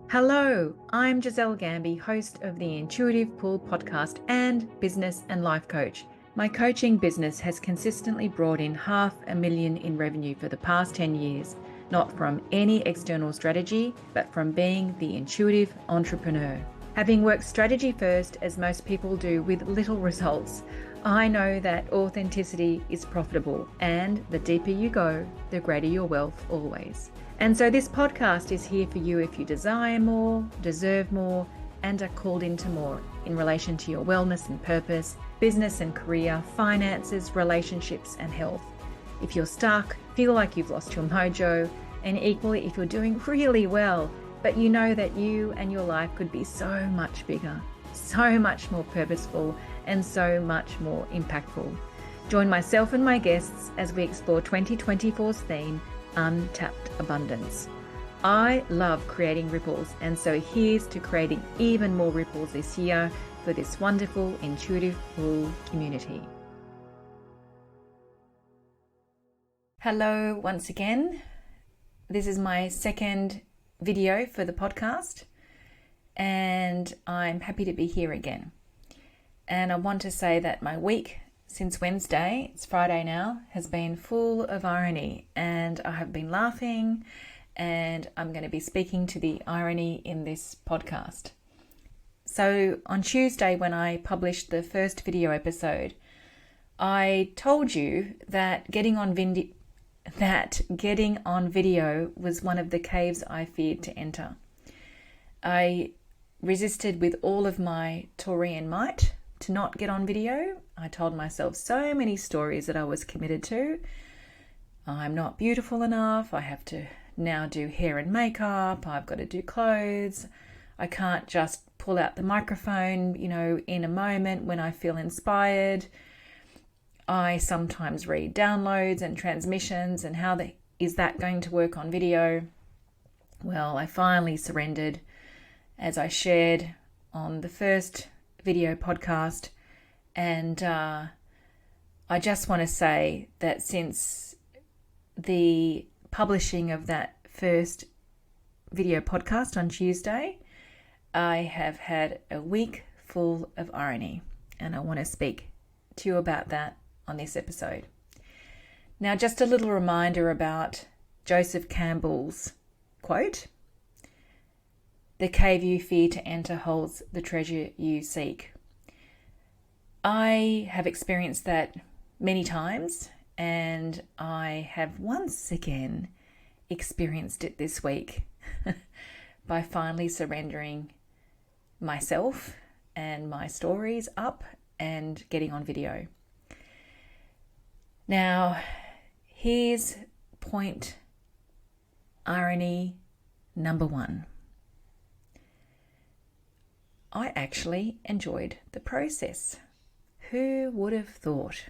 Hello, I'm Gisele Gambi, host of the Intuitive Pull podcast and business and life coach. My coaching business has consistently brought in $500,000 in revenue for the past 10 years, not from any external strategy, but from being the intuitive entrepreneur. Having worked strategy first, as most people do, with little results, I know that authenticity is profitable, and the deeper you go, the greater your wealth always. And so this podcast is here for you if you desire more, deserve more, and are called into more in relation to your wellness and purpose, business and career, finances, relationships, and health. If you're stuck, feel like you've lost your mojo, and equally if you're doing really well, but you know that you and your life could be so much bigger, so much more purposeful, and so much more impactful. Join myself and my guests as we explore 2024's theme, Untapped Abundance. I love creating ripples, and so here's to creating even more ripples this year for this wonderful intuitive pull community. Hello once again. This is my second video for the podcast, and I'm happy to be here again. And I want to say that my week since Wednesday, it's Friday now, has been full of irony, and I have been laughing, and I'm going to be speaking to the irony in this podcast. So on Tuesday, when I published the first video episode, I told you that getting on video was one of the caves I feared to enter. I resisted with all of my Taurian might to not get on video. I told myself so many stories that I was committed to. I'm not beautiful enough. I have to now do hair and makeup. I've got to do clothes. I can't just pull out the microphone, in a moment when I feel inspired. I sometimes read downloads and transmissions, and how is that going to work on video? Well, I finally surrendered, as I shared on the first video podcast, and I just want to say that since the publishing of that first video podcast on Tuesday, I have had a week full of irony, and I want to speak to you about that on this episode. Now, just a little reminder about Joseph Campbell's quote: "The cave you fear to enter holds the treasure you seek." I have experienced that many times, and I have once again experienced it this week by finally surrendering myself and my stories up and getting on video. Now, here's point irony number one. I actually enjoyed the process. Who would have thought?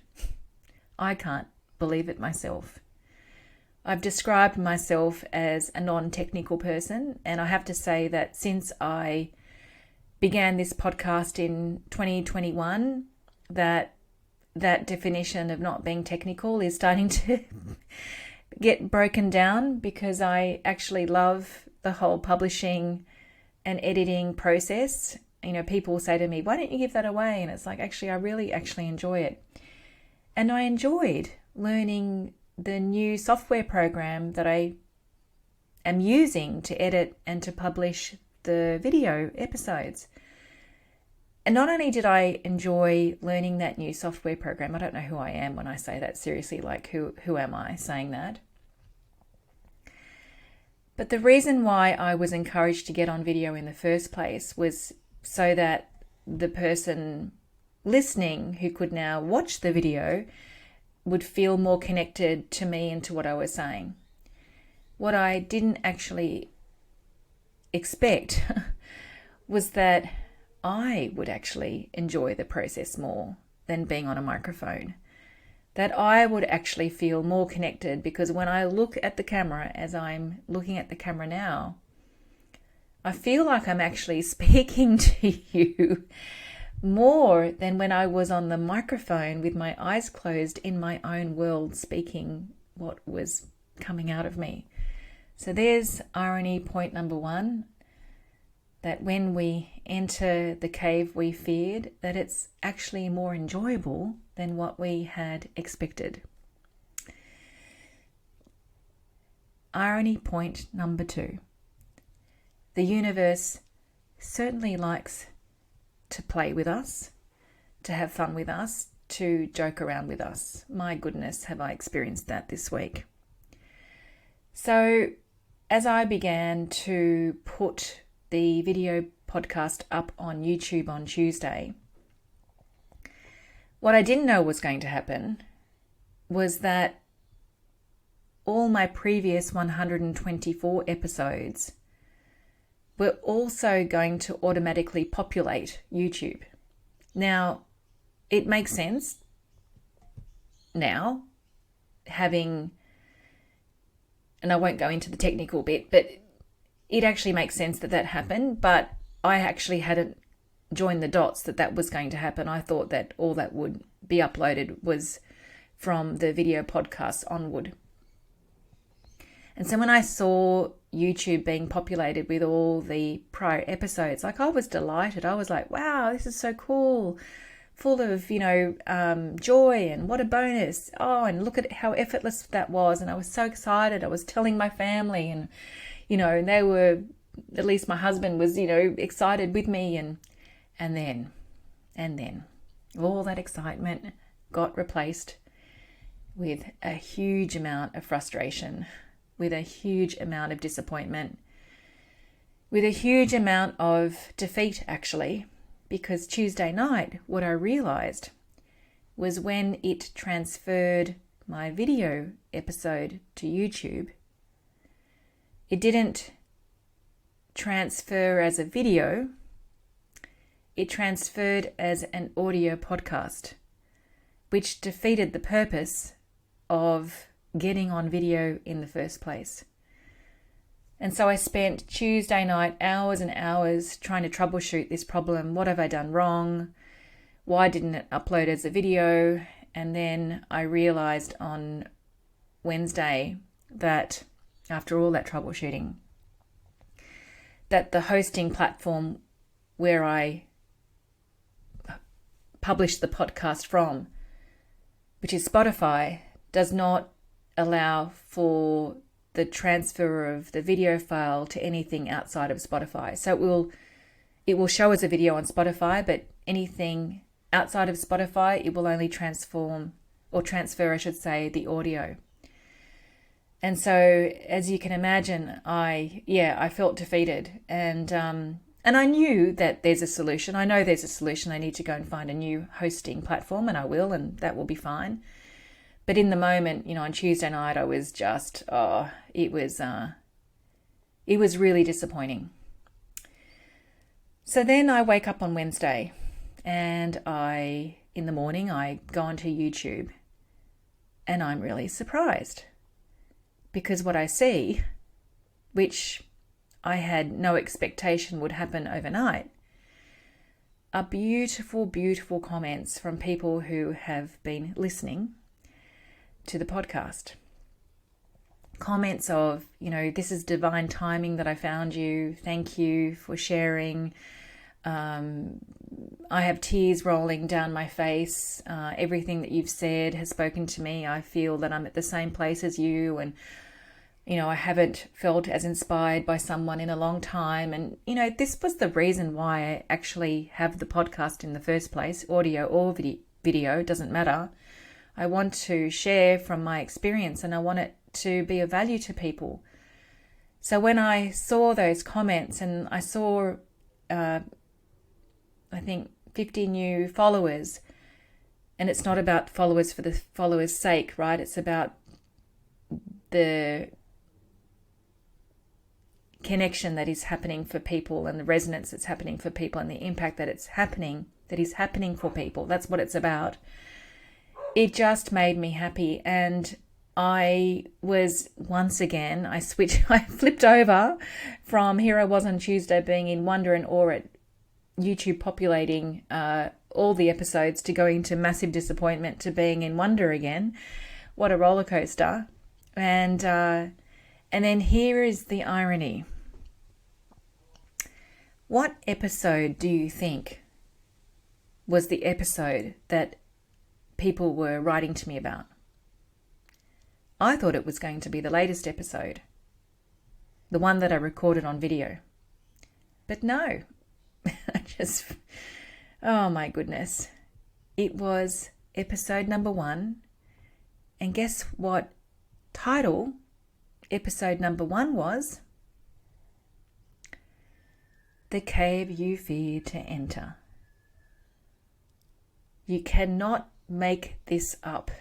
I can't believe it myself. I've described myself as a non-technical person, and I have to say that since I began this podcast in 2021, that definition of not being technical is starting to get broken down, because I actually love the whole publishing and editing process. People say to me, "Why don't you give that away?" And it's like, actually, I really actually enjoy it. And I enjoyed learning the new software program that I am using to edit and to publish the video episodes. And not only did I enjoy learning that new software program, I don't know who I am when I say that, seriously, like who am I saying that? But the reason why I was encouraged to get on video in the first place was so that the person listening who could now watch the video would feel more connected to me and to what I was saying. What I didn't actually expect was that I would actually enjoy the process more than being on a microphone. That I would actually feel more connected, because when I look at the camera, as I'm looking at the camera now, I feel like I'm actually speaking to you more than when I was on the microphone with my eyes closed in my own world, speaking what was coming out of me. So there's irony point number one. that when we enter the cave we feared, that it's actually more enjoyable than what we had expected. Irony point number 2. The universe certainly likes to play with us, to have fun with us, to joke around with us. My goodness, have I experienced that this week. So as I began to put the video podcast up on YouTube on Tuesday, what I didn't know was going to happen was that all my previous 124 episodes were also going to automatically populate YouTube. Now, it makes sense now, and I won't go into the technical bit, but it actually makes sense that happened, but I actually hadn't joined the dots that was going to happen. I thought that all that would be uploaded was from the video podcast onward. And so when I saw YouTube being populated with all the prior episodes, I was delighted. I was like, wow, this is so cool. Full of, joy, and what a bonus. Oh, and look at how effortless that was. And I was so excited. I was telling my family, and, and they were, at least my husband was, excited with me. And then all that excitement got replaced with a huge amount of frustration, with a huge amount of disappointment, with a huge amount of defeat, actually. Because Tuesday night, what I realized was when it transferred my video episode to YouTube, it didn't transfer as a video, it transferred as an audio podcast, which defeated the purpose of getting on video in the first place. And so I spent Tuesday night hours and hours trying to troubleshoot this problem. What have I done wrong? Why didn't it upload as a video? And then I realized on Wednesday that after all that troubleshooting, that the hosting platform where I published the podcast from, which is Spotify, does not allow for the transfer of the video file to anything outside of Spotify. So it will show as a video on Spotify, but anything outside of Spotify, it will only transfer, the audio. And so, as you can imagine, I felt defeated, and I knew that there's a solution. I know there's a solution. I need to go and find a new hosting platform, and I will, and that will be fine. But in the moment, on Tuesday night, I was just, it was really disappointing. So then I wake up on Wednesday, and in the morning, I go onto YouTube, and I'm really surprised because what I see, which I had no expectation would happen overnight, are beautiful, beautiful comments from people who have been listening to the podcast. Comments of, this is divine timing that I found you. Thank you for sharing. I have tears rolling down my face. Everything that you've said has spoken to me. I feel that I'm at the same place as you, and I haven't felt as inspired by someone in a long time. And this was the reason why I actually have the podcast in the first place, audio or video, doesn't matter. I want to share from my experience, and I want it to be of value to people. So when I saw those comments, and I saw, I think 50 new followers, and it's not about followers for the followers' sake, right? It's about the connection that is happening for people, and the resonance that's happening for people, and the impact that is happening for people. That's what it's about. It just made me happy, and I was once again, I flipped over from here I was on Tuesday being in wonder and awe at YouTube populating all the episodes, to going to massive disappointment to being in wonder again. What a roller coaster. And then here is the irony. What episode do you think was the episode that people were writing to me about? I thought it was going to be the latest episode, the one that I recorded on video. But no, oh my goodness. It was episode number 1. And guess what title episode number 1 was? The Cave You Fear to Enter. You cannot make this up.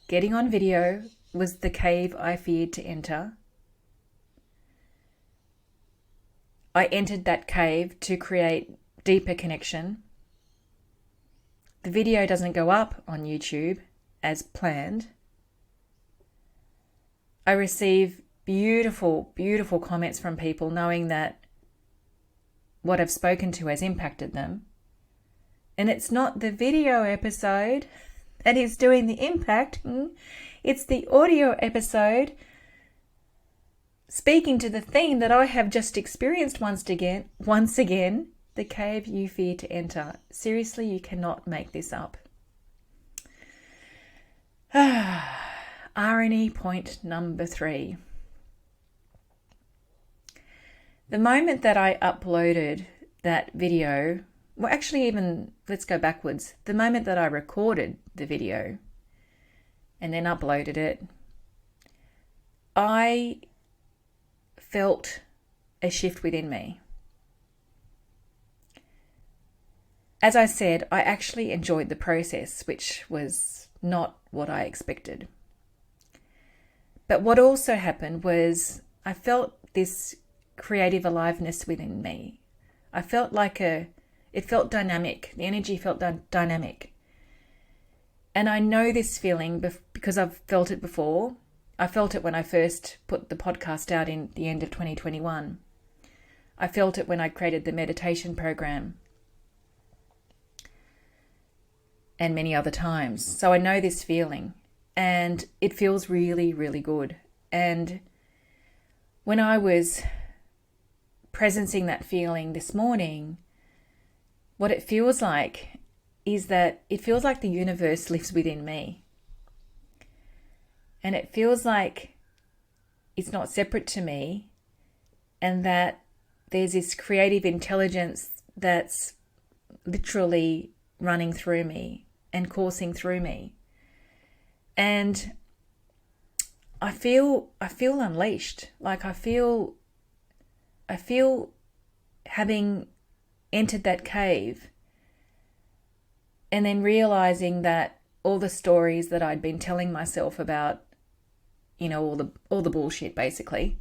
Getting on video was the cave I feared to enter. I entered that cave to create deeper connection. The video doesn't go up on YouTube as planned. I receive beautiful, beautiful comments from people knowing that what I've spoken to has impacted them. And it's not the video episode that is doing the impact. It's the audio episode speaking to the theme that I have just experienced once again, the cave you fear to enter. Seriously, you cannot make this up. Irony point number 3. The moment that I uploaded that video, well, actually even, let's go backwards. The moment that I recorded the video and then uploaded it, I felt a shift within me. As I said, I actually enjoyed the process, which was not what I expected. But what also happened was I felt this creative aliveness within me. I felt it felt dynamic. The energy felt dynamic. And I know this feeling because I've felt it before. I felt it when I first put the podcast out in the end of 2021. I felt it when I created the meditation program. And many other times. So I know this feeling. And it feels really, really good. And when I was presencing that feeling this morning, what it feels like is that it feels like the universe lives within me. And it feels like it's not separate to me, and that there's this creative intelligence that's literally running through me and coursing through me. And I feel unleashed. Like I feel having entered that cave and then realizing that all the stories that I'd been telling myself about, all the bullshit basically,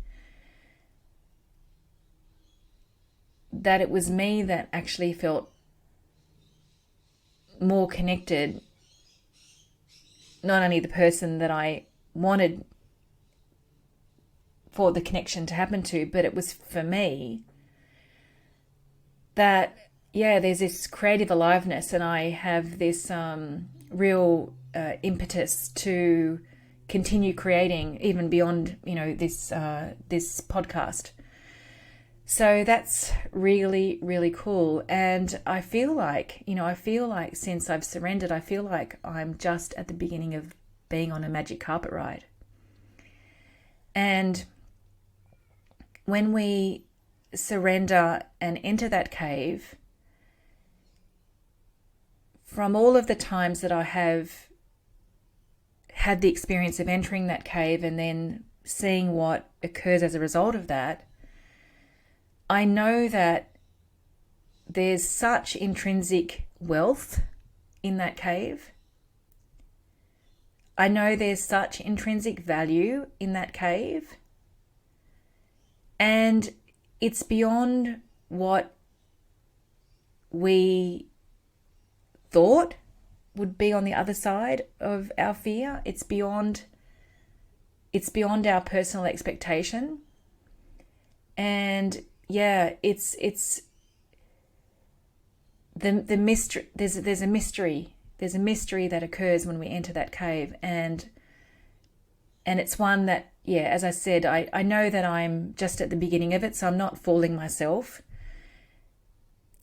that it was me that actually felt more connected, not only the person that I wanted for the connection to happen to, but it was for me that, there's this creative aliveness, and I have this real impetus to continue creating even beyond, this podcast. So that's really, really cool. And I feel like since I've surrendered, I feel like I'm just at the beginning of being on a magic carpet ride. And when we surrender and enter that cave, from all of the times that I have had the experience of entering that cave and then seeing what occurs as a result of that, I know that there's such intrinsic wealth in that cave. I know there's such intrinsic value in that cave. And it's beyond what we thought would be on the other side of our fear. It's beyond our personal expectation. And it's the mystery. There's a mystery. There's a mystery that occurs when we enter that cave, and it's one that, as I said, I know that I'm just at the beginning of it, so I'm not fooling myself.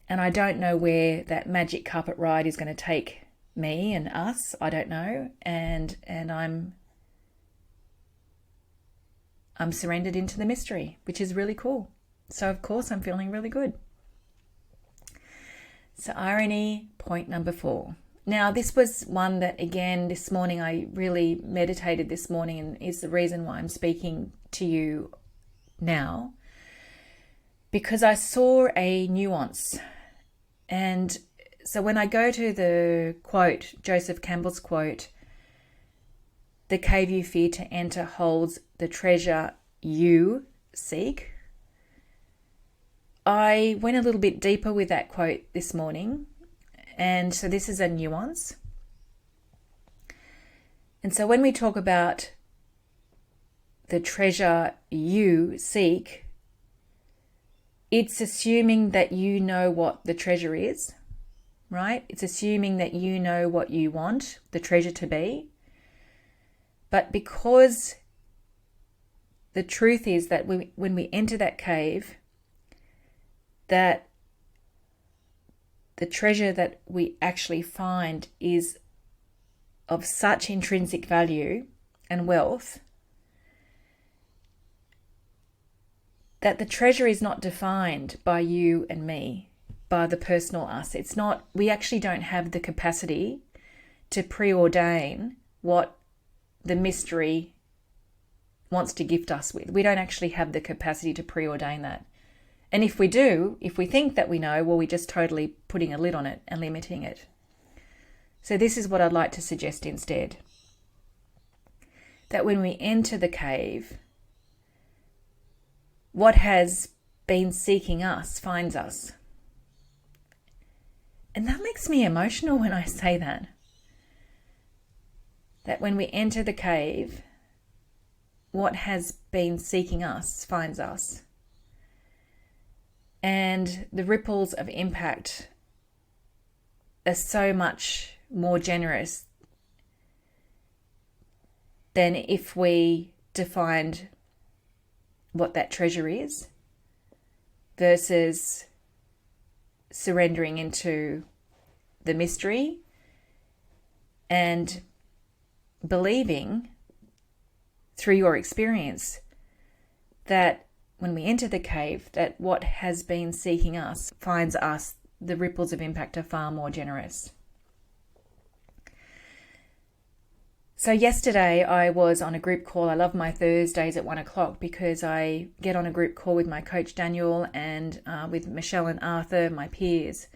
And I don't know where that magic carpet ride is going to take me and us. I don't know. And I'm surrendered into the mystery, which is really cool. So of course I'm feeling really good. So irony, point number 4. Now this was one that, again, this morning I really meditated this morning, and is the reason why I'm speaking to you now, because I saw a nuance. And so when I go to the quote, Joseph Campbell's quote, "The cave you fear to enter holds the treasure you seek," I went a little bit deeper with that quote this morning. And so this is a nuance. And so when we talk about the treasure you seek, it's assuming that you know what the treasure is, right? It's assuming that you know what you want the treasure to be. But because the truth is that when we enter that cave, that the treasure that we actually find is of such intrinsic value and wealth that the treasure is not defined by you and me, by the personal us. It's not, we actually don't have the capacity to preordain what the mystery wants to gift us with. We don't actually have the capacity to preordain that. And if we do, if we think that we know, well, we're just totally putting a lid on it and limiting it. So this is what I'd like to suggest instead. That when we enter the cave, what has been seeking us finds us. And that makes me emotional when I say that. That when we enter the cave, what has been seeking us finds us. And the ripples of impact are so much more generous than if we defined what that treasure is versus surrendering into the mystery and believing through your experience that when we enter the cave, that what has been seeking us finds us. The ripples of impact are far more generous. So yesterday I was on a group call. I love my Thursdays at 1:00 because I get on a group call with my coach Daniel and with Michelle and Arthur, my peers,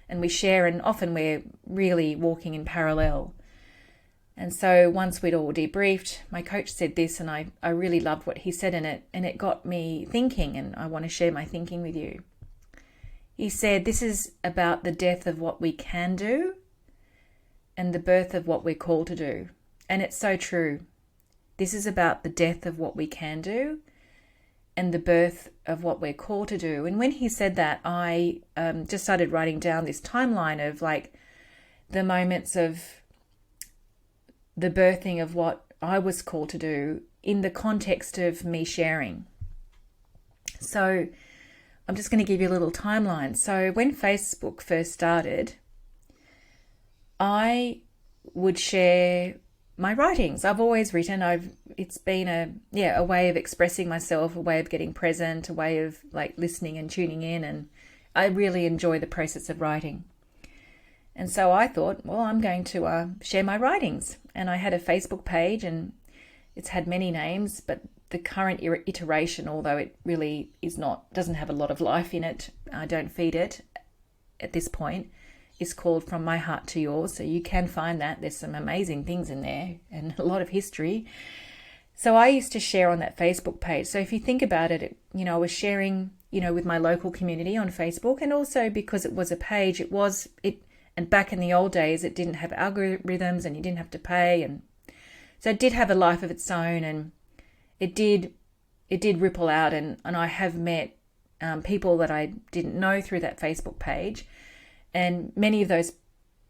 and we share, and often we're really walking in parallel. And so once we'd all debriefed, my coach said this, and I really loved what he said in it, and it got me thinking, and I want to share my thinking with you. He said, this is about the death of what we can do and the birth of what we're called to do. And it's so true. This is about the death of what we can do and the birth of what we're called to do. And when he said that, I just started writing down this timeline of like the moments of the birthing of what I was called to do in the context of me sharing. So I'm just going to give you a little timeline. So when Facebook first started, I would share my writings. I've always written. It's been a way of expressing myself, a way of getting present, a way of like listening and tuning in, and I really enjoy the process of writing. And so I thought, well, I'm going to share my writings. And I had a Facebook page, and it's had many names, but the current iteration, although it really doesn't have a lot of life in it, I don't feed it at this point, is called From My Heart to Yours. So you can find that. There's some amazing things in there and a lot of history. So I used to share on that Facebook page. So if you think about it, I was sharing, with my local community on Facebook, and also because it was a page, and back in the old days, it didn't have algorithms and you didn't have to pay. And so it did have a life of its own, and it did ripple out. And I have met people that I didn't know through that Facebook page. And many of those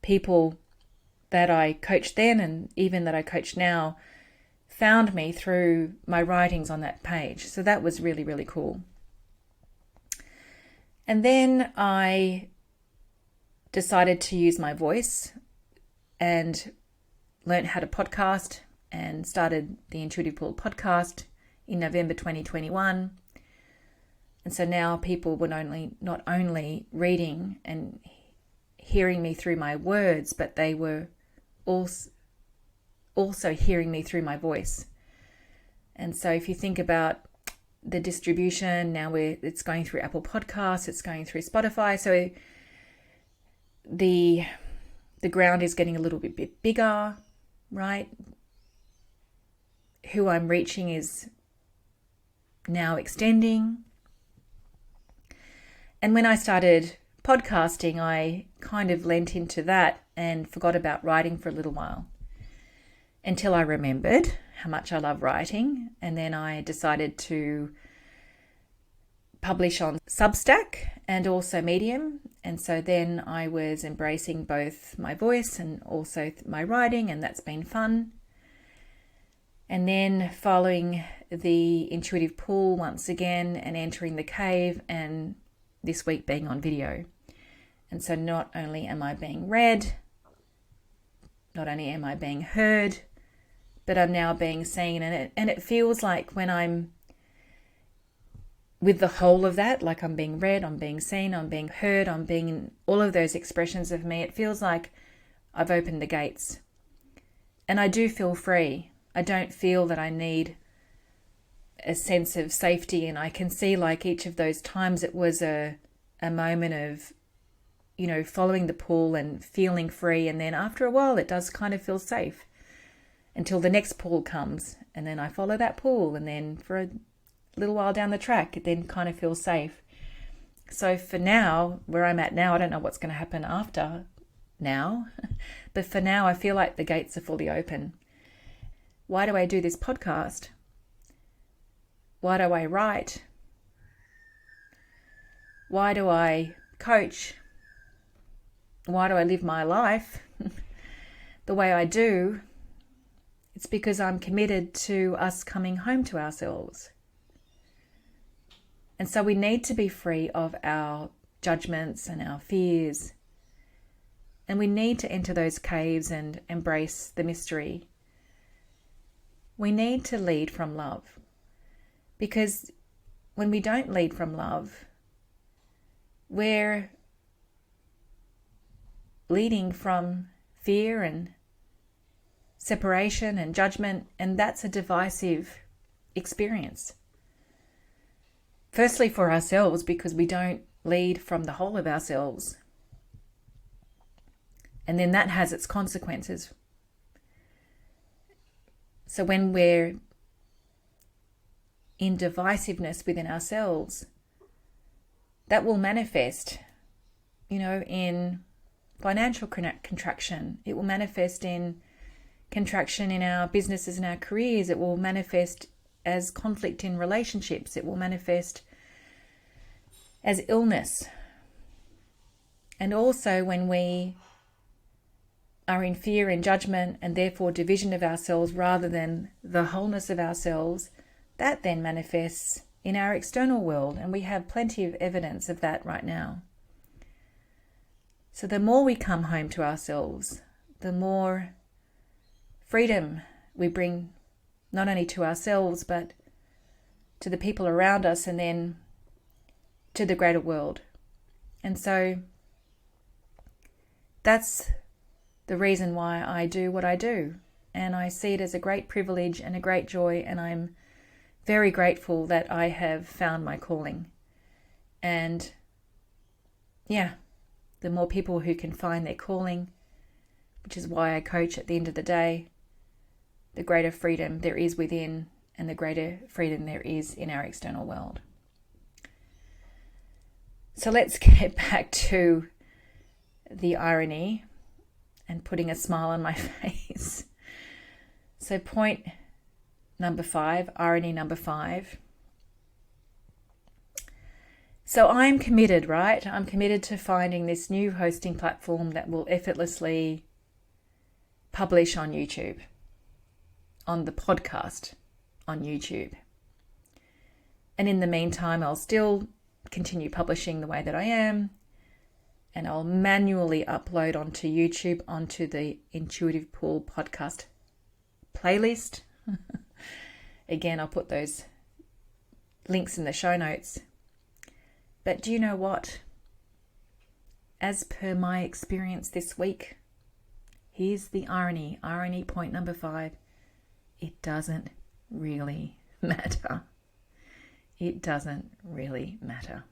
people that I coached then and even that I coach now found me through my writings on that page. So that was really, really cool. And then I decided to use my voice and learned how to podcast and started the Intuitive Pull podcast in November 2021. And so now people were not only reading and hearing me through my words, but they were also hearing me through my voice. And so if you think about the distribution, now it's going through Apple Podcasts, it's going through Spotify. So the ground is getting a little bit bigger, right? Who I'm reaching is now extending. And when I started podcasting, I kind of lent into that and forgot about writing for a little while until I remembered how much I love writing. And then I decided to publish on Substack and also Medium. And so then I was embracing both my voice and also my writing, and that's been fun. And then following the Intuitive Pull once again and entering the cave, and this week being on video. And so not only am I being read, not only am I being heard, but I'm now being seen. And it feels like when I'm with the whole of that, like I'm being read, I'm being seen, I'm being heard, I'm being all of those expressions of me, it feels like I've opened the gates. And I do feel free. I don't feel that I need a sense of safety. And I can see like each of those times it was a moment of, following the pull and feeling free. And then after a while, it does kind of feel safe until the next pull comes. And then I follow that pull. And then for a little while down the track, it then kind of feels safe. So for now, where I'm at now, I don't know what's going to happen after now. But for now, I feel like the gates are fully open. Why do I do this podcast? Why do I write? Why do I coach? Why do I live my life the way I do? It's because I'm committed to us coming home to ourselves. And so we need to be free of our judgments and our fears. And we need to enter those caves and embrace the mystery. We need to lead from love. Because when we don't lead from love, we're leading from fear and separation and judgment, and that's a divisive experience. Firstly, for ourselves, because we don't lead from the whole of ourselves. And then that has its consequences. So when we're in divisiveness within ourselves, that will manifest, in financial contraction. It will manifest in contraction in our businesses and our careers. It will manifest as conflict in relationships. It will manifest as illness. And also when we are in fear and judgment and therefore division of ourselves rather than the wholeness of ourselves, that then manifests in our external world. And we have plenty of evidence of that right now. So the more we come home to ourselves, the more freedom we bring not only to ourselves, but to the people around us and then to the greater world. And so that's the reason why I do what I do. And I see it as a great privilege and a great joy. And I'm very grateful that I have found my calling. And the more people who can find their calling, which is why I coach at the end of the day, the greater freedom there is within and the greater freedom there is in our external world. So let's get back to the irony and putting a smile on my face. So point number 5, irony number 5. So I'm committed, right? I'm committed to finding this new hosting platform that will effortlessly publish on YouTube, on the podcast on YouTube. And in the meantime, I'll still continue publishing the way that I am and I'll manually upload onto YouTube, onto the Intuitive Pool podcast playlist. Again, I'll put those links in the show notes. But do you know what? As per my experience this week, here's the irony. Irony point number 5. It doesn't really matter. It doesn't really matter.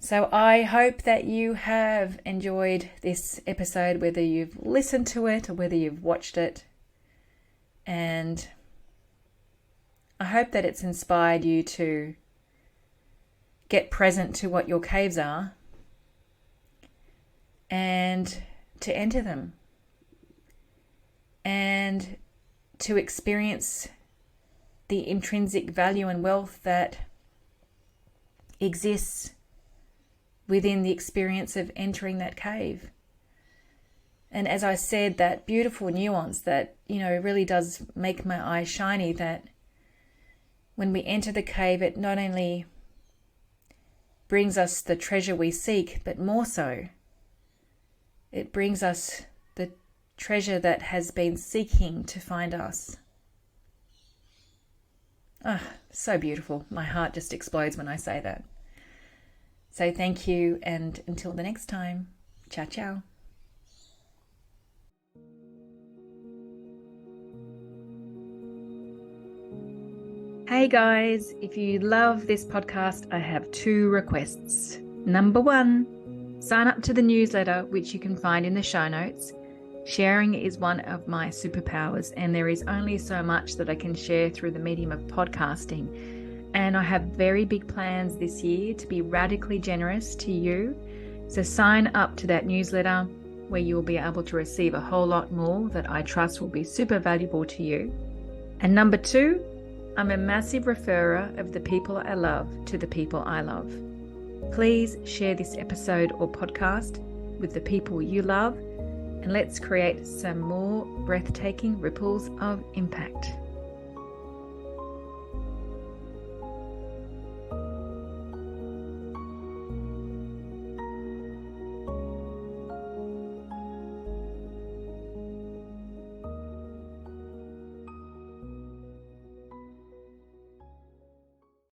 So I hope that you have enjoyed this episode, whether you've listened to it or whether you've watched it. And I hope that it's inspired you to get present to what your caves are and to enter them and to experience the intrinsic value and wealth that exists within the experience of entering that cave. And as I said, that beautiful nuance that, really does make my eyes shiny, that when we enter the cave, it not only brings us the treasure we seek, but more so, it brings us the treasure that has been seeking to find us. Ah, so beautiful. My heart just explodes when I say that. So thank you, and until the next time, ciao, ciao. Hey guys, if you love this podcast, I have 2 requests. Number 1, sign up to the newsletter, which you can find in the show notes. Sharing is one of my superpowers, and there is only so much that I can share through the medium of podcasting. And I have very big plans this year to be radically generous to you. So sign up to that newsletter where you will be able to receive a whole lot more that I trust will be super valuable to you. And number 2, I'm a massive referrer of the people I love to the people I love. Please share this episode or podcast with the people you love, and let's create some more breathtaking ripples of impact.